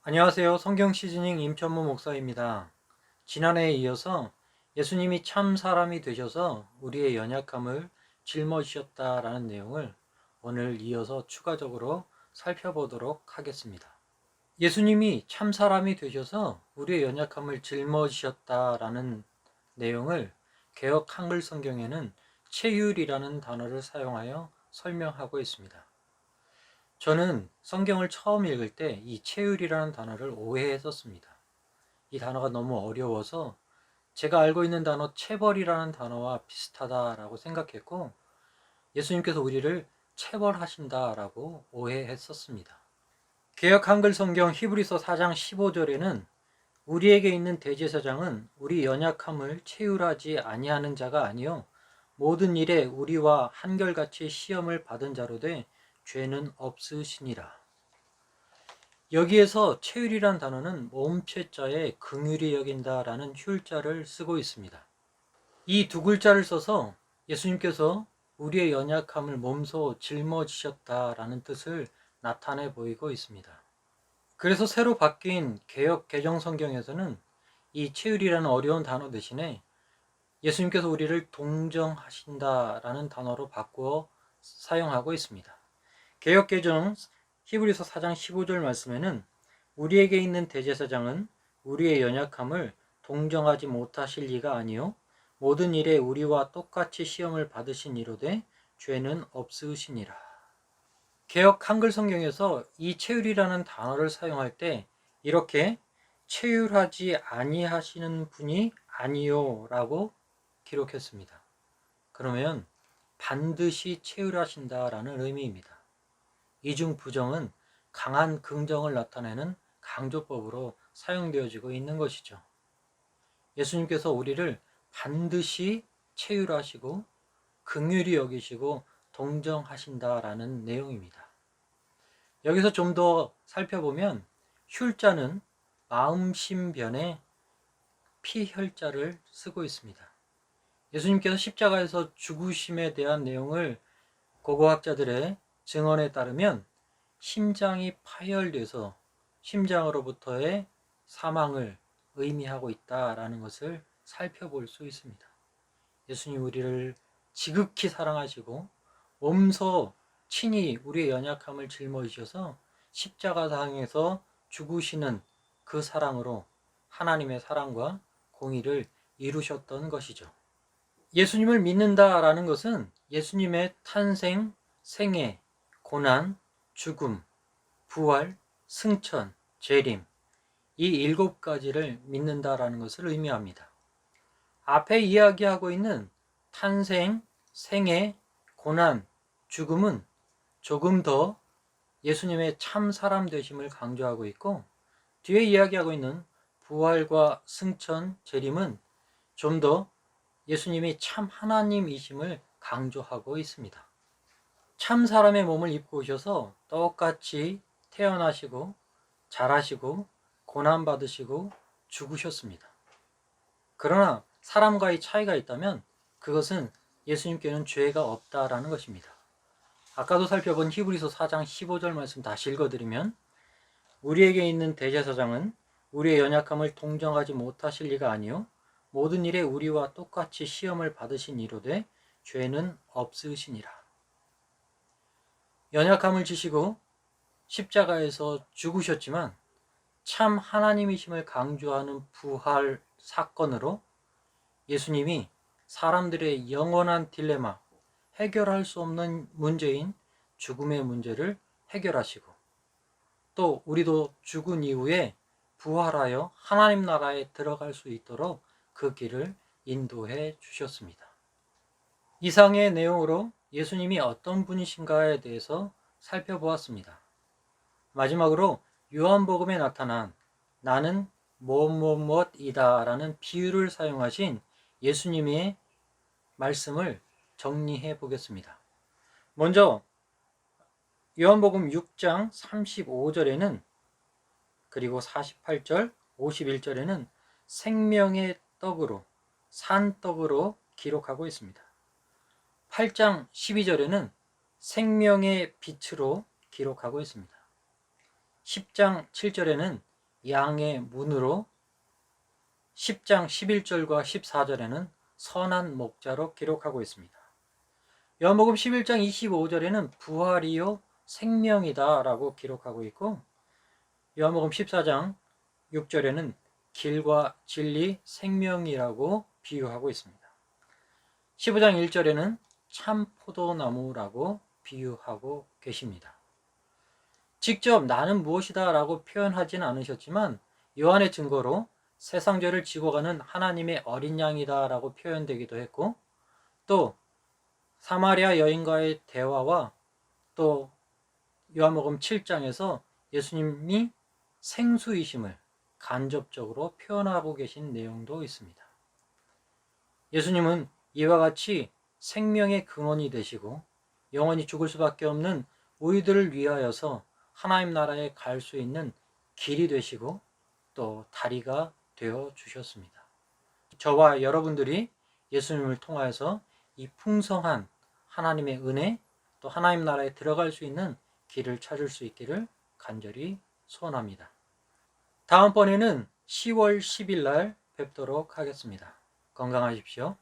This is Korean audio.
안녕하세요. 성경 시즈닝 임천무 목사입니다. 지난해에 이어서 예수님이 참 사람이 되셔서 우리의 연약함을 짊어지셨다라는 내용을 오늘 이어서 추가적으로 살펴보도록 하겠습니다. 예수님이 참 사람이 되셔서 우리의 연약함을 짊어지셨다라는 내용을 개역 한글 성경에는 체휼이라는 단어를 사용하여 설명하고 있습니다. 저는 성경을 처음 읽을 때 이 체휼이라는 단어를 오해했었습니다. 이 단어가 너무 어려워서 제가 알고 있는 단어 체벌이라는 단어와 비슷하다라고 생각했고 예수님께서 우리를 체벌하신다라고 오해했었습니다. 개역 한글 성경 히브리서 4장 15절에는 우리에게 있는 대제사장은 우리 연약함을 체휼하지 아니하는 자가 아니요 모든 일에 우리와 한결같이 시험을 받은 자로 돼 죄는 없으시니라. 여기에서 체휼이란 단어는 몸체자에 긍휼히 여긴다라는 휼자를 쓰고 있습니다. 이 두 글자를 써서 예수님께서 우리의 연약함을 몸소 짊어지셨다라는 뜻을 나타내 보이고 있습니다. 그래서 새로 바뀐 개역 개정 성경에서는 이 체휼이라는 어려운 단어 대신에 예수님께서 우리를 동정하신다라는 단어로 바꾸어 사용하고 있습니다. 개역 개정 히브리서 4장 15절 말씀에는 우리에게 있는 대제사장은 우리의 연약함을 동정하지 못하실 리가 아니요 모든 일에 우리와 똑같이 시험을 받으신 이로되 죄는 없으시니라. 개역 한글 성경에서 이 체휼이라는 단어를 사용할 때 이렇게 체휼하지 아니하시는 분이 아니요 라고 기록했습니다. 그러면 반드시 체휼하신다라는 의미입니다. 이중 부정은 강한 긍정을 나타내는 강조법으로 사용되어지고 있는 것이죠. 예수님께서 우리를 반드시 체휼하시고 긍휼히 여기시고 동정하신다라는 내용입니다. 여기서 좀 더 살펴보면 휼자는 마음심변에 피혈자를 쓰고 있습니다. 예수님께서 십자가에서 죽으심에 대한 내용을 고고학자들의 증언에 따르면 심장이 파열돼서 심장으로부터의 사망을 의미하고 있다라는 것을 살펴볼 수 있습니다. 예수님 우리를 지극히 사랑하시고 몸소 친히 우리의 연약함을 짊어지셔서 십자가상에서 죽으시는 그 사랑으로 하나님의 사랑과 공의를 이루셨던 것이죠. 예수님을 믿는다라는 것은 예수님의 탄생, 생애, 고난, 죽음, 부활, 승천, 재림 이 7가지를 믿는다라는 것을 의미합니다. 앞에 이야기하고 있는 탄생, 생애, 고난, 죽음은 조금 더 예수님의 참 사람 되심을 강조하고 있고 뒤에 이야기하고 있는 부활과 승천, 재림은 좀 더 예수님이 참 하나님이심을 강조하고 있습니다. 참 사람의 몸을 입고 오셔서 똑같이 태어나시고 자라시고 고난받으시고 죽으셨습니다. 그러나 사람과의 차이가 있다면 그것은 예수님께는 죄가 없다라는 것입니다. 아까도 살펴본 히브리서 4장 15절 말씀 다시 읽어드리면 우리에게 있는 대제사장은 우리의 연약함을 동정하지 못하실 리가 아니요 모든 일에 우리와 똑같이 시험을 받으신 이로되 죄는 없으시니라. 연약함을 지시고 십자가에서 죽으셨지만 참 하나님이심을 강조하는 부활 사건으로 예수님이 사람들의 영원한 딜레마, 해결할 수 없는 문제인 죽음의 문제를 해결하시고 또 우리도 죽은 이후에 부활하여 하나님 나라에 들어갈 수 있도록 그 길을 인도해 주셨습니다. 이상의 내용으로 예수님이 어떤 분이신가에 대해서 살펴보았습니다. 마지막으로 요한복음에 나타난 나는 무엇이다 라는 비유를 사용하신 예수님의 말씀을 정리해 보겠습니다. 먼저 요한복음 6장 35절에는 그리고 48절, 51절에는 생명의 떡으로 산떡으로 기록하고 있습니다. 8장 12절에는 생명의 빛으로 기록하고 있습니다. 10장 7절에는 양의 문으로 10장 11절과 14절에는 선한 목자로 기록하고 있습니다. 요한복음 11장 25절에는 부활이요 생명이다 라고 기록하고 있고, 요한복음 14장 6절에는 길과 진리 생명이라고 비유하고 있습니다. 15장 1절에는 참 포도나무라고 비유하고 계십니다. 직접 나는 무엇이다 라고 표현하지는 않으셨지만 요한의 증거로 세상죄를 지고 가는 하나님의 어린 양이다 라고 표현되기도 했고, 또 사마리아 여인과의 대화와 또 요한복음 7장에서 예수님이 생수이심을 간접적으로 표현하고 계신 내용도 있습니다. 예수님은 이와 같이 생명의 근원이 되시고 영원히 죽을 수밖에 없는 우리들을 위하여서 하나님 나라에 갈 수 있는 길이 되시고 또 다리가 되어 주셨습니다. 저와 여러분들이 예수님을 통하여서 이 풍성한 하나님의 은혜, 또 하나님 나라에 들어갈 수 있는 길을 찾을 수 있기를 간절히 소원합니다. 다음번에는 10월 10일 날 뵙도록 하겠습니다. 건강하십시오.